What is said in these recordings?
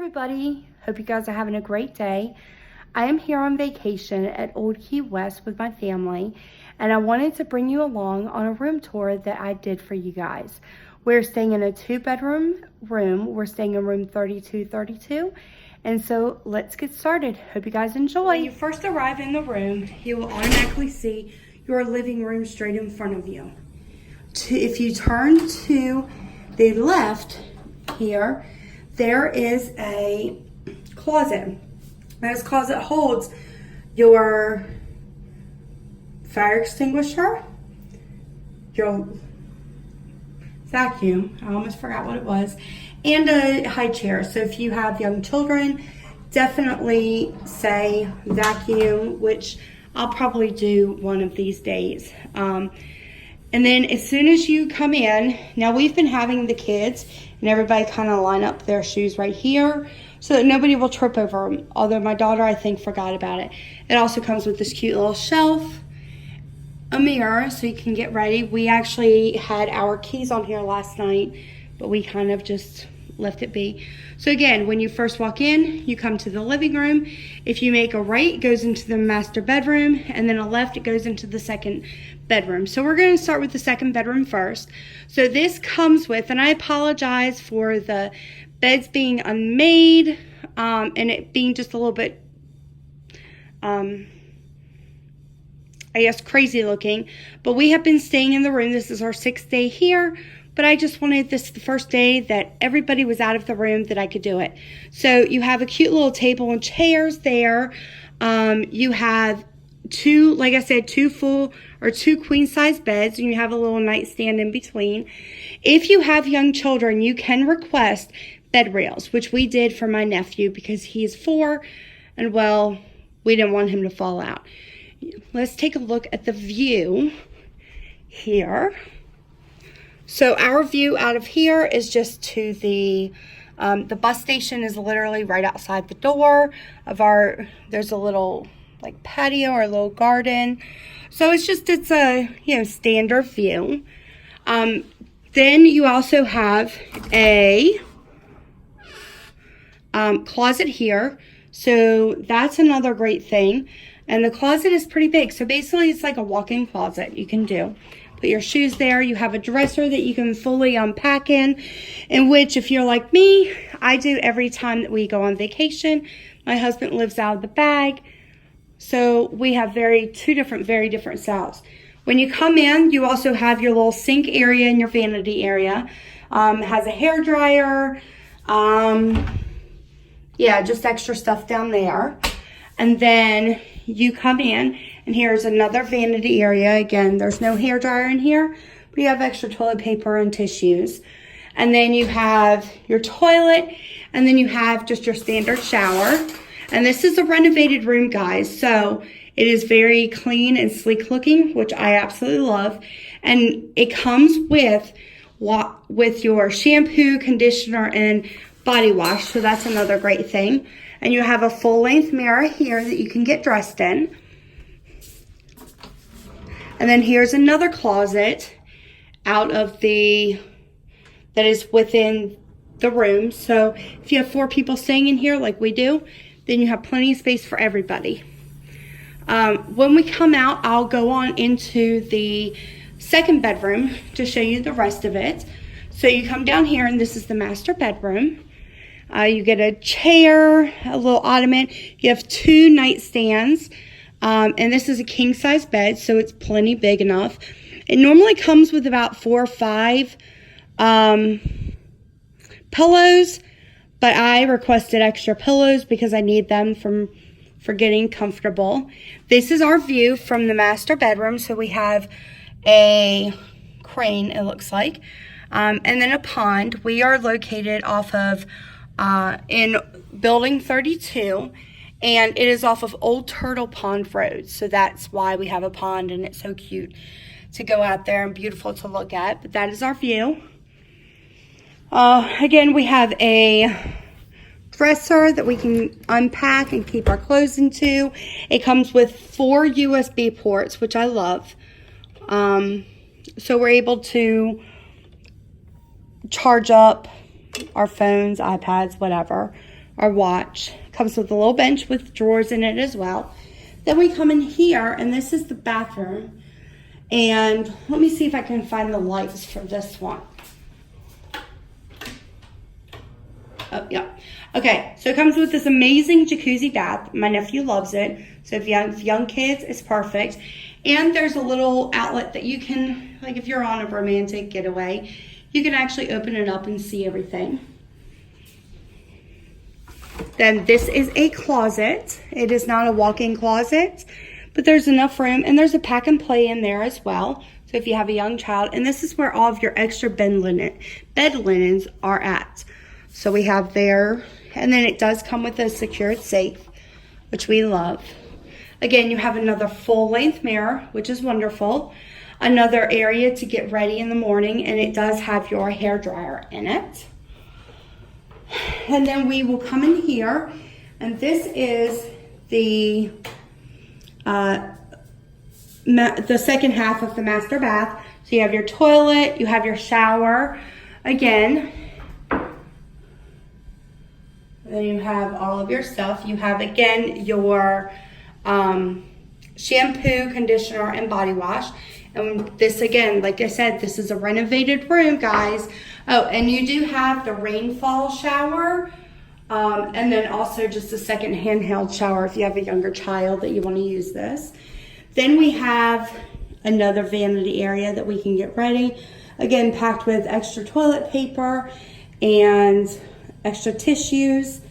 everybody, hope you guys are having a great day. I am here on vacation at Old Key West with my family, and I wanted to bring you along on a room tour that I did for you guys. We're staying in a 2-bedroom room. We're staying in room 3232, and so let's get started. Hope you guys enjoy. When you first arrive in the room, you will automatically see your living room straight in front of you. If you turn to the left here, there is a closet. This closet holds your fire extinguisher, your vacuum, I almost forgot what it was, and a high chair. So if you have young children, definitely say vacuum, which I'll probably do one of these days. And then as soon as you come in, now we've been having the kids and everybody kind of line up their shoes right here so that nobody will trip over them. Although my daughter, I think, forgot about it. It also comes with this cute little shelf, a mirror so you can get ready. We actually had our keys on here last night, but we kind of just left it be. So again, when you first walk in, you come to the living room. If you make a right, it goes into the master bedroom, and then a left, it goes into the second bedroom. So we're going to start with the second bedroom first. So this comes with, and I apologize for the beds being unmade, and it being just a little bit, I guess, crazy looking, but we have been staying in the room. This is our 6th day here. But I just wanted this the first day that everybody was out of the room that I could do it. So you have a cute little table and chairs there. You have two, like I said, two queen size beds, and you have a little nightstand in between. If you have young children, you can request bed rails, which we did for my nephew because he is 4, and well, we didn't want him to fall out. Let's take a look at the view here. So our view out of here is just to the bus station is literally right outside the door of our, there's a little like patio or a little garden. So it's a, standard view. Then you also have a closet here. So that's another great thing. And the closet is pretty big. So basically it's like a walk-in closet you can do. Put your shoes there. You have a dresser that you can fully unpack in which, if you're like me, I do every time that we go on vacation. My husband lives out of the bag. So we have very different styles. When you come in, you also have your little sink area and your vanity area. Has a hair dryer. Just extra stuff down there. And then you come in, and here's another vanity area. Again, there's no hair dryer in here, but you have extra toilet paper and tissues. And then you have your toilet, and then you have just your standard shower. And this is a renovated room, guys, so it is very clean and sleek looking, which I absolutely love. And it comes with your shampoo, conditioner, and body wash, so that's another great thing. And you have a full-length mirror here that you can get dressed in. And then here's another closet that is within the room. So if you have 4 people staying in here like we do, then you have plenty of space for everybody. When we come out, I'll go on into the second bedroom to show you the rest of it. So you come down here, and this is the master bedroom. You get a chair, a little ottoman. You have 2 nightstands. And this is a king-size bed, so it's plenty big enough. It normally comes with about 4 or 5 pillows, but I requested extra pillows because I need them for getting comfortable. This is our view from the master bedroom. So we have a crane, it looks like, and then a pond. We are located off of in building 32. And it is off of Old Turtle Pond Road. So that's why we have a pond, and it's so cute to go out there and beautiful to look at. But that is our view. Again, we have a dresser that we can unpack and keep our clothes into. It comes with 4 USB ports, which I love. So we're able to charge up our phones, iPads, whatever, our watch. Comes with a little bench with drawers in it as well. Then we come in here, and this is the bathroom. And let me see if I can find the lights for this one. Oh, yeah. Okay, so it comes with this amazing jacuzzi bath. My nephew loves it. So if you have young kids, it's perfect. And there's a little outlet that you can, like if you're on a romantic getaway, you can actually open it up and see everything. Then this is a closet. It is not a walk-in closet, but there's enough room, and there's a pack and play in there as well. So if you have a young child, and this is where all of your extra bed linens are at. So we have there, and then it does come with a secured safe, which we love. Again, you have another full-length mirror, which is wonderful. Another area to get ready in the morning, and it does have your hair dryer in it. And then we will come in here, and this is the second half of the master bath. So you have your toilet, you have your shower. Again, then you have all of your stuff. You have, again, your shampoo, conditioner, and body wash. And this, again, like I said, this is a renovated room, guys. Oh, and you do have the rainfall shower, and then also just a second handheld shower if you have a younger child that you want to use this. Then we have another vanity area that we can get ready. Again, packed with extra toilet paper and extra tissues.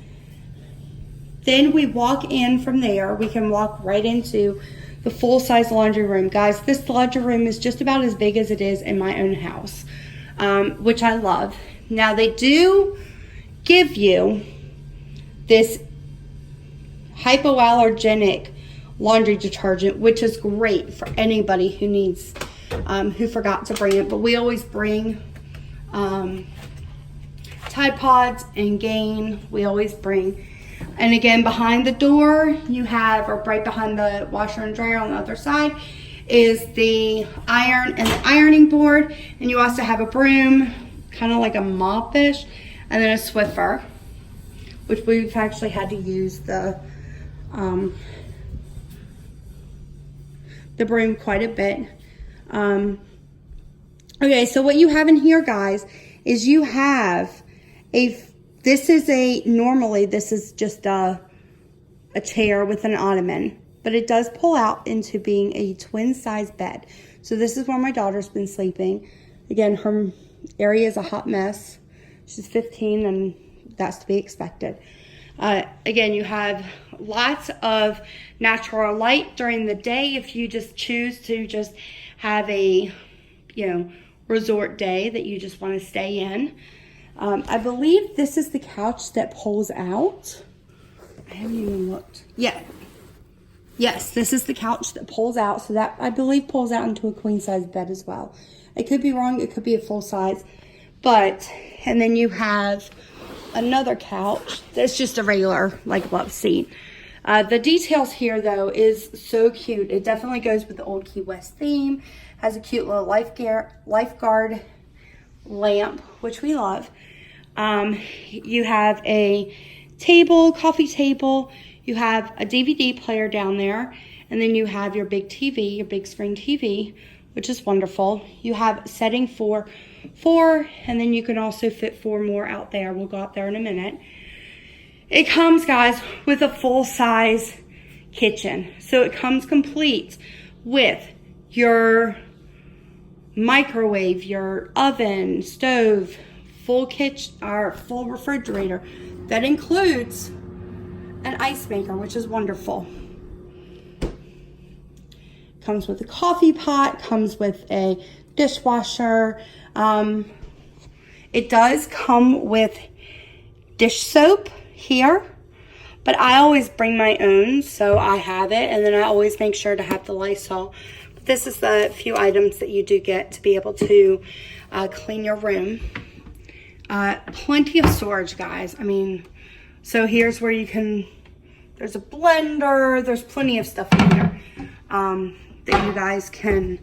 Then we walk in from there. We can walk right into the full-size laundry room. Guys, this laundry room is just about as big as it is in my own house, which I love. Now, they do give you this hypoallergenic laundry detergent, which is great for anybody who needs, who forgot to bring it. But we always bring Tide Pods and Gain. We always bring. And again, behind the door, you have, or right behind the washer and dryer on the other side, is the iron and the ironing board. And you also have a broom, kind of like a mop-ish, and then a Swiffer, which we've actually had to use the broom quite a bit. Okay, so what you have in here, guys, is you have normally this is just a chair with an ottoman, but it does pull out into being a twin size bed. So this is where my daughter's been sleeping. Again, her area is a hot mess. She's 15 and that's to be expected. Again, you have lots of natural light during the day if you just choose to just have a, resort day that you just want to stay in. I believe this is the couch that pulls out. I haven't even looked. Yeah. Yes, this is the couch that pulls out. So that, I believe, pulls out into a queen size bed as well. I could be wrong. It could be a full size. And then you have another couch that's just a regular, love seat. The details here, though, is so cute. It definitely goes with the old Key West theme. Has a cute little lifeguard lamp, which we love. You have a coffee table. You have a DVD player down there. And then you have your big TV, your big screen TV, which is wonderful. You have setting for 4, and then you can also fit 4 more out there. We'll go out there in a minute. It comes, guys, with a full-size kitchen. So it comes complete with your microwave, your oven, stove, full kitchen, or full refrigerator. That includes an ice maker, which is wonderful. Comes with a coffee pot, comes with a dishwasher. It does come with dish soap here, but I always bring my own, so I have it, and then I always make sure to have the Lysol. But this is the few items that you do get to be able to clean your room. Plenty of storage, guys. So here's where you can, there's a blender, there's plenty of stuff in here that you guys can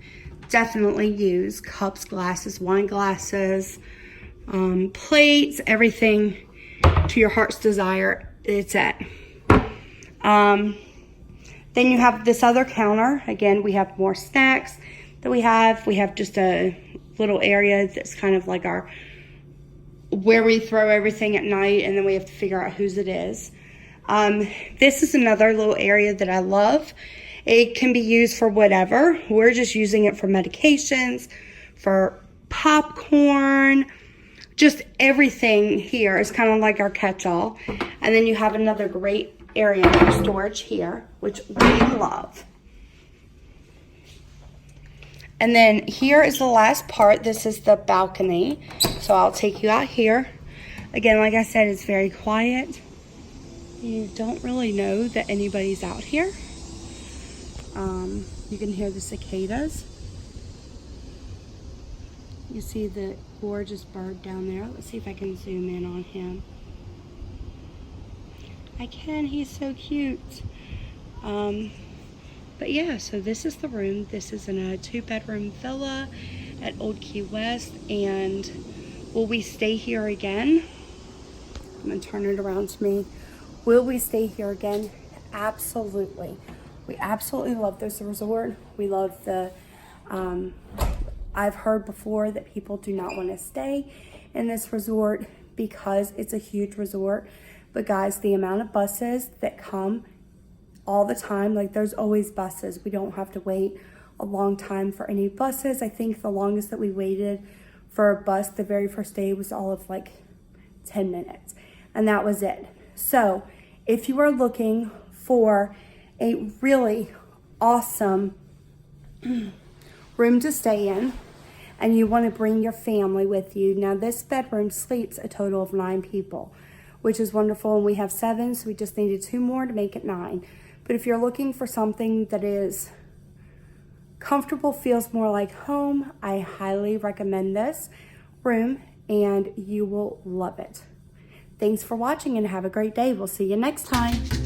definitely use. Cups, glasses, wine glasses, plates, everything to your heart's desire, it's at. Then you have this other counter. Again, we have more snacks that we have. We have just a little area that's kind of like our, where we throw everything at night, and then we have to figure out whose it is. This is another little area that I love. It can be used for whatever. We're just using it for medications, for popcorn, just everything here is kind of like our catch-all. And then you have another great area for storage here, which we love. And then here is the last part. This is the balcony. So I'll take you out here. Again, like I said, it's very quiet. You don't really know that anybody's out here. You can hear the cicadas. You see the gorgeous bird down there. Let's see if I can zoom in on him. I can, he's so cute. But yeah, so this is the room. This is in a 2-bedroom villa at Old Key West. And will we stay here again? I'm gonna turn it around to me. Will we stay here again? Absolutely. We absolutely love this resort. We love the, I've heard before that people do not want to stay in this resort because it's a huge resort. But guys, the amount of buses that come all the time, like there's always buses. We don't have to wait a long time for any buses. I think the longest that we waited for a bus the very first day was all of like 10 minutes. And that was it. So if you are looking for a really awesome room to stay in, and you want to bring your family with you. Now this bedroom sleeps a total of 9 people, which is wonderful. And we have 7, so we just needed 2 more to make it 9. But if you're looking for something that is comfortable, feels more like home, I highly recommend this room and you will love it. Thanks for watching and have a great day. We'll see you next time.